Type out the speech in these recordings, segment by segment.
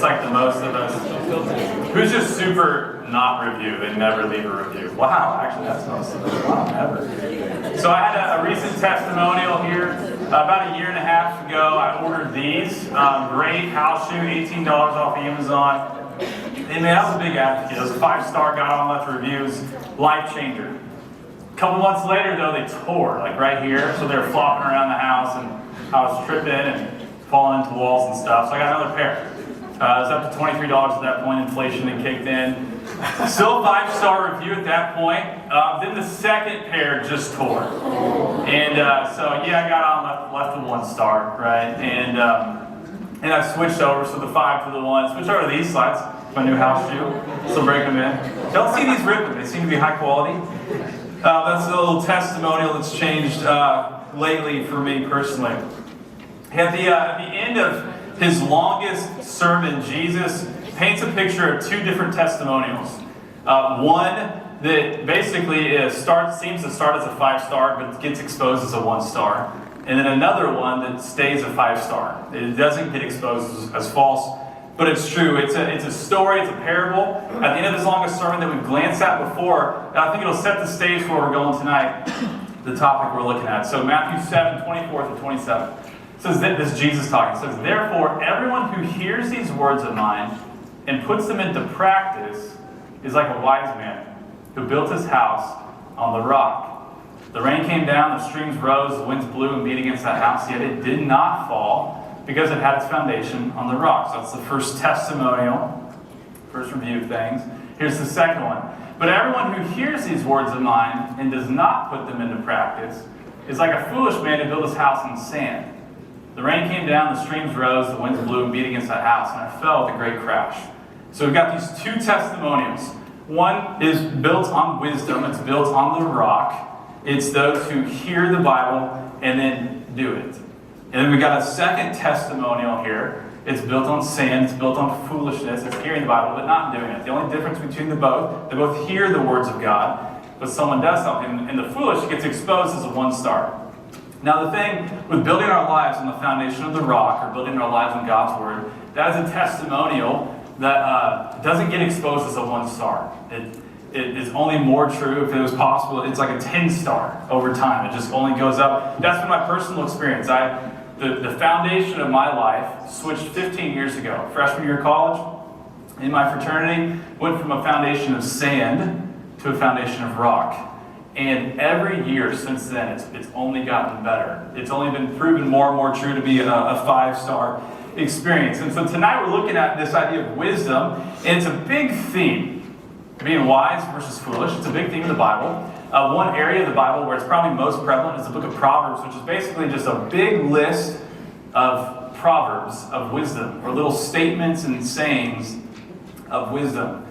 like the most of us. Who's just super not review? They never leave a review. Wow, actually that's most of us. Wow, never. So I had a recent testimonial here. About a year and a half ago, I ordered these. Great house shoe, $18 off Amazon. And man, I was a big advocate. It was a 5-star, got on, left reviews, life changer. A couple months later though, they tore, like right here. So they were flopping around the house and I was tripping and falling into walls and stuff. So I got another pair. It was up to $23 at that point, inflation had kicked in. Still a 5-star review at that point. Then the second pair just tore. And so yeah, I got on, left with 1 star, right? And I switched over, so the 5 to the 1. Switched over to these slides, my new house shoe. Still break them in. Don't see these ripping, they seem to be high quality. That's a little testimonial that's changed lately for me personally. At the end of his longest sermon, Jesus paints a picture of 2 different testimonials. One that basically seems to start as a 5-star, but gets exposed as a 1-star. And then another one that stays a 5-star. It doesn't get exposed as false, but it's true. It's a story, it's a parable. At the end of this longest sermon that we've glanced at before, I think it'll set the stage for where we're going tonight, the topic we're looking at. So Matthew 7, 24 through 27. Says this is Jesus talking. It says, "Therefore, everyone who hears these words of mine and puts them into practice is like a wise man who built his house on the rock. The rain came down, the streams rose, the winds blew and beat against that house, yet it did not fall because it had its foundation on the rock." So that's the first testimonial, first review of things. Here's the second one. "But everyone who hears these words of mine and does not put them into practice is like a foolish man who built his house on sand. The rain came down, the streams rose, the winds blew and beat against that house, and it fell with a great crash." So we've got these 2 testimonials. One is built on wisdom. It's built on the rock. It's those who hear the Bible and then do it. And then we've got a second testimonial here. It's built on sand. It's built on foolishness. It's hearing the Bible but not doing it. The only difference between the both, they both hear the words of God, but someone does something. And the foolish gets exposed as a 1-star. Now the thing with building our lives on the foundation of the rock, or building our lives on God's Word, that is a testimonial that doesn't get exposed as a 1-star. It is only more true if it was possible. It's like a 10-star over time. It just only goes up. That's been my personal experience. The foundation of my life switched 15 years ago. Freshman year of college, in my fraternity, went from a foundation of sand to a foundation of rock. And every year since then, it's only gotten better. It's only been proven more and more true to be a 5-star experience. And so tonight we're looking at this idea of wisdom, and it's a big theme. Being wise versus foolish. It's a big theme in the Bible. One area of the Bible where it's probably most prevalent is the book of Proverbs, which is basically just a big list of proverbs of wisdom, or little statements and sayings of wisdom.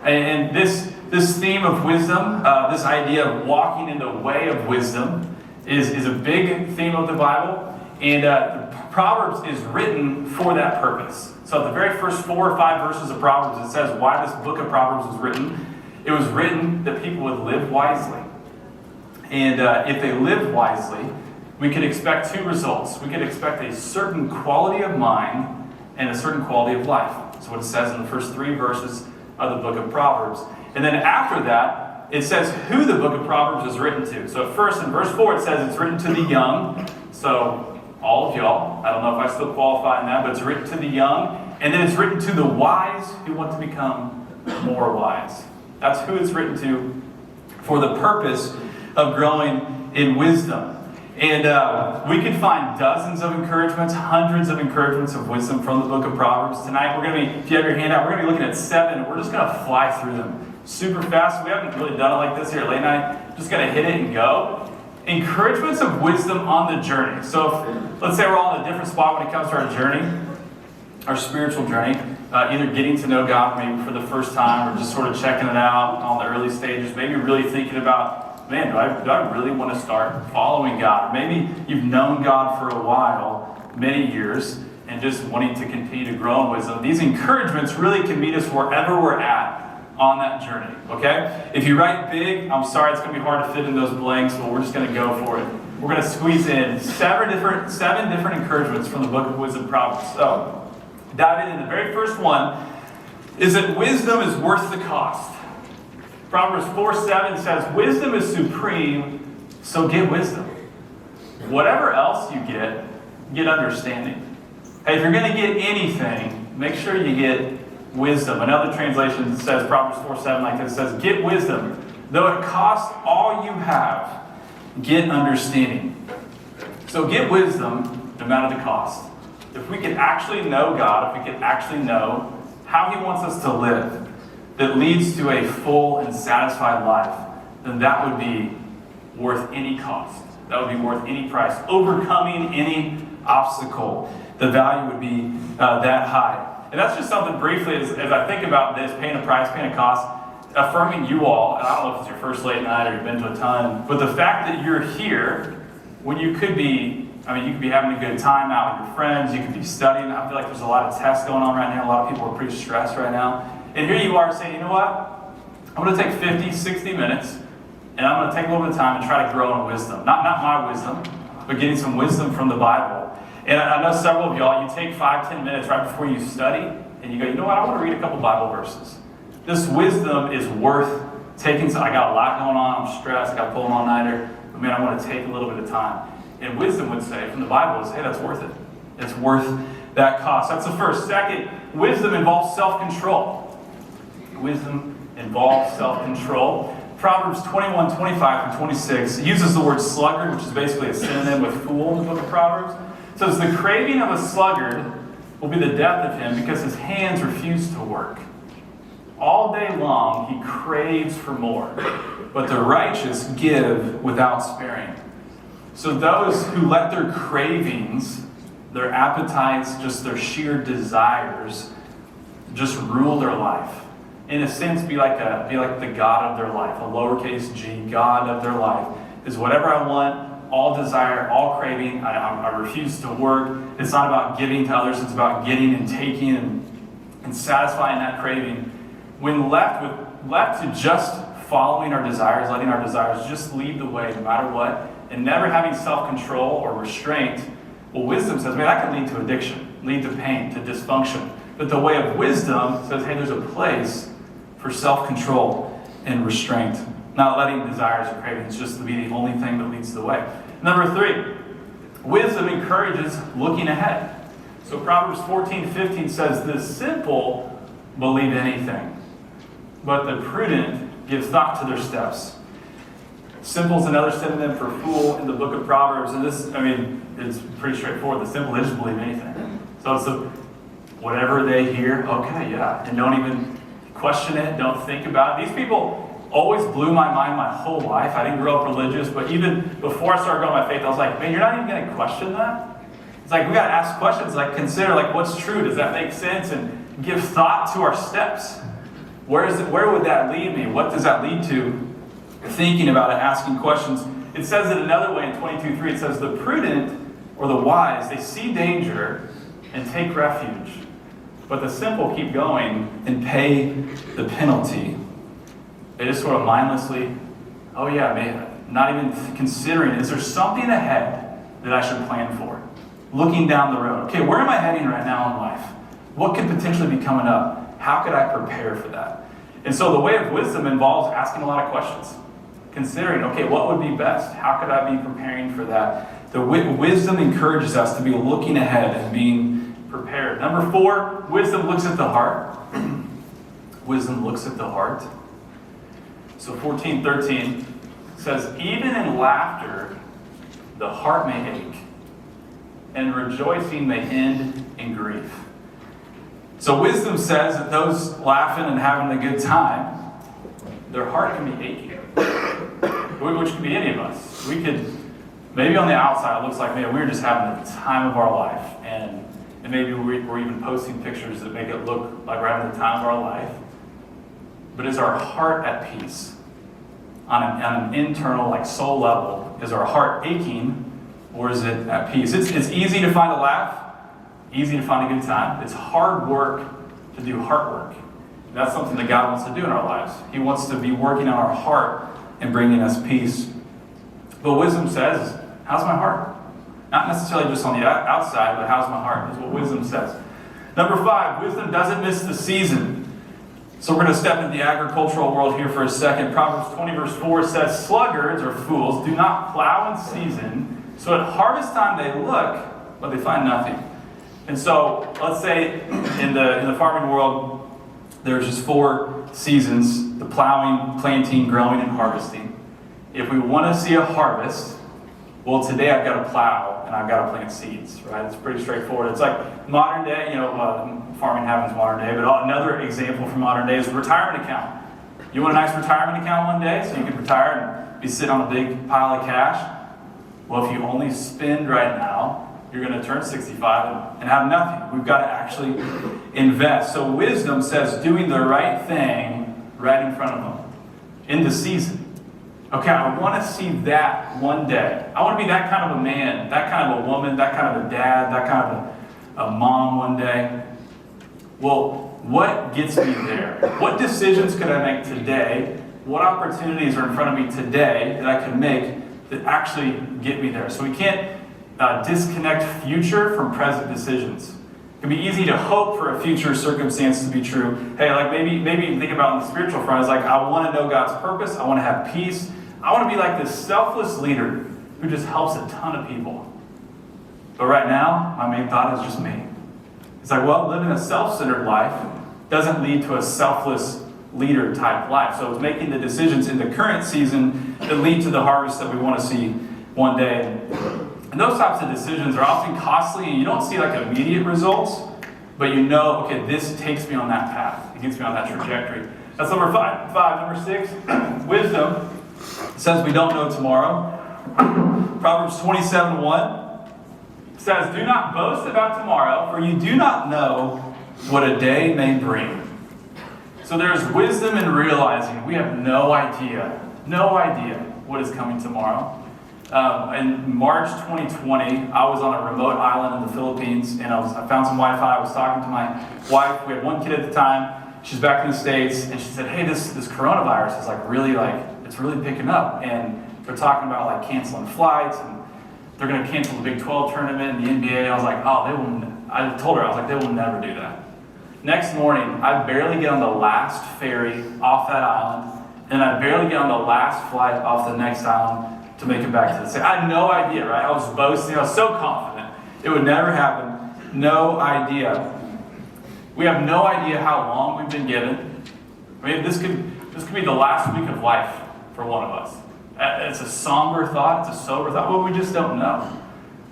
And this theme of wisdom, this idea of walking in the way of wisdom, is a big theme of the Bible. And Proverbs is written for that purpose. So the very first 4 or 5 verses of Proverbs, it says why this book of Proverbs was written. It was written that people would live wisely. And if they lived wisely, we could expect 2 results. We could expect a certain quality of mind and a certain quality of life. That's what it says in the first 3 verses of the book of Proverbs. And then after that, it says who the book of Proverbs is written to. So at first, in verse 4, it says it's written to the young. So all of y'all. I don't know if I still qualify in that, but it's written to the young. And then it's written to the wise who want to become more wise. That's who it's written to for the purpose of growing in wisdom. And we could find dozens of encouragements, hundreds of encouragements of wisdom from the book of Proverbs. Tonight, we're going to be, if you have your hand out, we're going to be looking at 7. We're just going to fly through them super fast. We haven't really done it like this here at late night. Just going to hit it and go. Encouragements of wisdom on the journey. So if, let's say we're all in a different spot when it comes to our journey, our spiritual journey, either getting to know God maybe for the first time, or just sort of checking it out on the early stages, maybe really thinking about, man, do I really want to start following God? Or maybe you've known God for a while, many years, and just wanting to continue to grow in wisdom. These encouragements really can meet us wherever we're at on that journey, okay? If you write big, I'm sorry, it's going to be hard to fit in those blanks, but we're just going to go for it. We're going to squeeze in 7 different encouragements from the book of Wisdom Proverbs. So, dive in. The very first one is that wisdom is worth the cost. Proverbs 4:7 says, wisdom is supreme, so get wisdom. Whatever else you get understanding. Hey, if you're going to get anything, make sure you get wisdom. Another translation says, Proverbs 4:7 like this, says, get wisdom. Though it costs all you have, get understanding. So get wisdom no matter the cost. If we could actually know God, if we could actually know how He wants us to live, that leads to a full and satisfied life, then that would be worth any cost. That would be worth any price. Overcoming any obstacle, the value would be that high. And that's just something briefly, as I think about this, paying a price, paying a cost, affirming you all, and I don't know if it's your first late night or you've been to a ton, but the fact that you're here when you could be, you could be having a good time out with your friends, you could be studying. I feel like there's a lot of tests going on right now. A lot of people are pretty stressed right now. And here you are saying, you know what? I'm going to take 50, 60 minutes, and I'm going to take a little bit of time and try to grow in wisdom. Not my wisdom, but getting some wisdom from the Bible. And I know several of y'all, you take 5-10 minutes right before you study, and you go, you know what? I want to read a couple Bible verses. This wisdom is worth taking. So I got a lot going on. I'm stressed. I got to pull an all-nighter. But man, I want to take a little bit of time. And wisdom would say from the Bible is, hey, that's worth it. It's worth that cost. That's the first. Second, wisdom involves self-control. Wisdom involves self-control. Proverbs 21:25-26 uses the word sluggard, which is basically a synonym with fool in the book of Proverbs. It says, the craving of a sluggard will be the death of him because his hands refuse to work. All day long he craves for more, but the righteous give without sparing. So those who let their cravings, their appetites, just their sheer desires, just rule their life. In a sense, be like the God of their life, a lowercase g, God of their life, is whatever I want, all desire, all craving. I refuse to work. It's not about giving to others, it's about getting and taking and satisfying that craving. When left to just following our desires, letting our desires just lead the way no matter what, and never having self-control or restraint, well, wisdom says, man, that can lead to addiction, lead to pain, to dysfunction. But the way of wisdom says, hey, there's a place for self-control and restraint. Not letting desires or cravings just be the only thing that leads the way. Number 3, wisdom encourages looking ahead. So Proverbs 14:15 says, the simple believe anything, but the prudent give thought to their steps. Simple is another synonym for fool in the book of Proverbs. And this, it's pretty straightforward. The simple, they just believe anything. So it's whatever they hear, okay, yeah. And don't even question it, don't think about it. These people always blew my mind my whole life. I didn't grow up religious, but even before I started growing my faith, I was like, man, you're not even going to question that? It's like, we got to ask questions, like consider, like, what's true? Does that make sense? And give thought to our steps. Where would that lead me? What does that lead to? Thinking about it, asking questions. It says it another way in 22:3. It says, the prudent or the wise, they see danger and take refuge. But the simple keep going and pay the penalty. They just sort of mindlessly, oh yeah, man, not even considering, is there something ahead that I should plan for? Looking down the road. Okay, where am I heading right now in life? What could potentially be coming up? How could I prepare for that? And so the way of wisdom involves asking a lot of questions. Considering, okay, what would be best? How could I be preparing for that? The wisdom encourages us to be looking ahead and being prepared. Number 4, wisdom looks at the heart. Wisdom looks at the heart. So 14:13 says, even in laughter, the heart may ache, and rejoicing may end in grief. So wisdom says that those laughing and having a good time, their heart can be aching, which could be any of us. We could, maybe on the outside it looks like, man, we were just having the time of our life, and maybe we're even posting pictures that make it look like we're having the time of our life. But is our heart at peace? On an internal, like soul level, is our heart aching, or is it at peace? It's easy to find a laugh, easy to find a good time. It's hard work to do heart work. And that's something that God wants to do in our lives. He wants to be working on our heart and bringing us peace. But wisdom says, how's my heart? Not necessarily just on the outside, but how's my heart? Is what wisdom says. Number 5, wisdom doesn't miss the season. So we're going to step into the agricultural world here for a second. Proverbs 20 verse 4 says, sluggards, or fools, do not plow in season, so at harvest time they look, but they find nothing. And so, let's say in the farming world, there's just 4 seasons: the plowing, planting, growing, and harvesting. If we want to see a harvest, well, today I've got to plow and I've got to plant seeds, right? It's pretty straightforward. It's like modern day, farming happens modern day, but another example from modern day is a retirement account. You want a nice retirement account one day so you can retire and be sitting on a big pile of cash? Well, if you only spend right now, you're going to turn 65 and have nothing. We've got to actually invest. So wisdom says doing the right thing right in front of them in the season. Okay, I want to see that one day. I want to be that kind of a man, that kind of a woman, that kind of a dad, that kind of a mom one day. Well, what gets me there? What decisions could I make today? What opportunities are in front of me today that I can make that actually get me there? So we can't disconnect future from present decisions. It can be easy to hope for a future circumstance to be true. Hey, like maybe think about on the spiritual front. It's like, I want to know God's purpose. I want to have peace. I want to be like this selfless leader who just helps a ton of people. But right now, my main thought is just me. It's like, well, living a self-centered life doesn't lead to a selfless leader type life. So it's making the decisions in the current season that lead to the harvest that we want to see one day. And those types of decisions are often costly, and you don't see like immediate results, but you know, okay, this takes me on that path. It gets me on that trajectory. That's number 5. Number 6, wisdom says we don't know tomorrow. Proverbs 27:1 says, do not boast about tomorrow, for you do not know what a day may bring. So there's wisdom in realizing we have no idea what is coming tomorrow. In March 2020, I was on a remote island in the Philippines, and I found some Wi-Fi. I was talking to my wife. We had one kid at the time. She's back in the States, and she said, hey, this coronavirus is it's really picking up. And they're talking about like canceling flights, and they're going to cancel the Big 12 tournament and the NBA. I was like, I told her, I was like, they will never do that. Next morning, I barely get on the last ferry off that island, and I barely get on the last flight off the next island to make it back to the city. I had no idea, right? I was boasting. I was so confident it would never happen. No idea. We have no idea how long we've been given. I mean, this could be the last week of life for one of us. It's a somber thought. It's a sober thought. Well, we just don't know.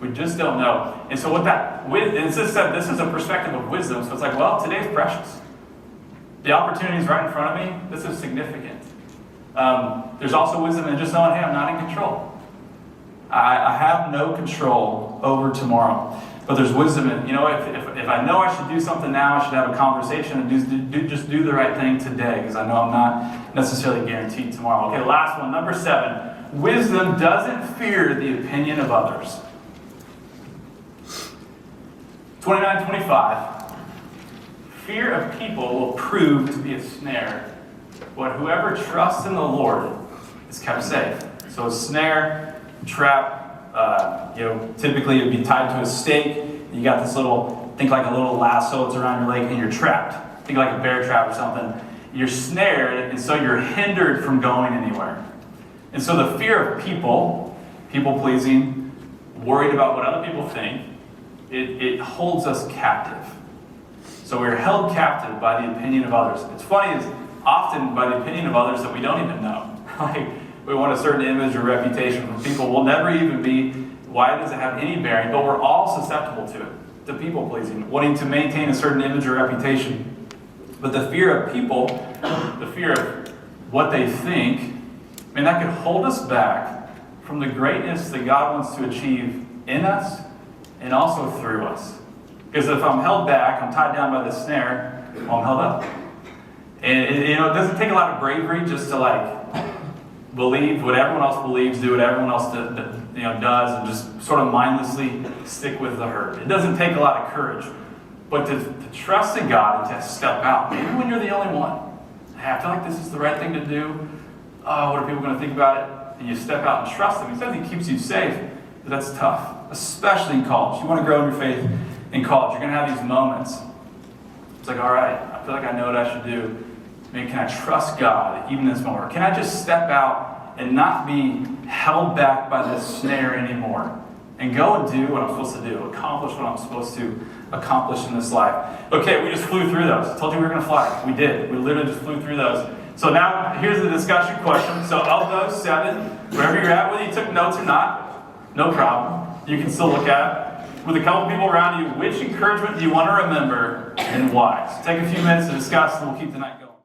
We just don't know. And so this is a perspective of wisdom. So it's like, well, today's precious. The opportunity is right in front of me. This is significant. There's also wisdom in just knowing, hey, I'm not in control. I have no control over tomorrow. But there's wisdom in, if I know I should do something now, I should have a conversation and just do the right thing today, because I know I'm not necessarily guaranteed tomorrow. Okay, last one, number 7. Wisdom doesn't fear the opinion of others. 29:25. Fear of people will prove to be a snare, but whoever trusts in the Lord is kept safe. So a snare, trap, typically it'd be tied to a stake. You got this think like a little lasso, it's around your leg, and you're trapped. Think like a bear trap or something. You're snared, and so you're hindered from going anywhere. And so the fear of people pleasing, worried about what other people think, it holds us captive. So we're held captive by the opinion of others. It's funny, is often by the opinion of others that we don't even know. Like, we want a certain image or reputation from people. We'll never even be, why does it have any bearing? But we're all susceptible to it, to people pleasing, wanting to maintain a certain image or reputation. But the fear of people, the fear of what they think, that could hold us back from the greatness that God wants to achieve in us and also through us. Because if I'm held back, I'm tied down by the snare, well, I'm held up. And it doesn't take a lot of bravery just to believe what everyone else believes, do what everyone else does, and just sort of mindlessly stick with the herd. It doesn't take a lot of courage, but to trust in God and to step out. Maybe when you're the only one, hey, I feel like this is the right thing to do. Oh, what are people going to think about it? And you step out and trust Him. He says He keeps you safe, but that's tough, especially in college. You want to grow in your faith in college. You're going to have these moments It's like, all right, I feel like I know what I should do. Man, can I trust God even in this moment? Or can I just step out and not be held back by this snare anymore? And go and do what I'm supposed to do, accomplish what I'm supposed to accomplish in this life. Okay, we just flew through those. I told you we were going to fly. We did. We literally just flew through those. So now, here's the discussion question. So of those 7, wherever you're at, whether you took notes or not, no problem. You can still look at it. With a couple people around you, which encouragement do you want to remember and why? So take a few minutes to discuss and we'll keep the night going.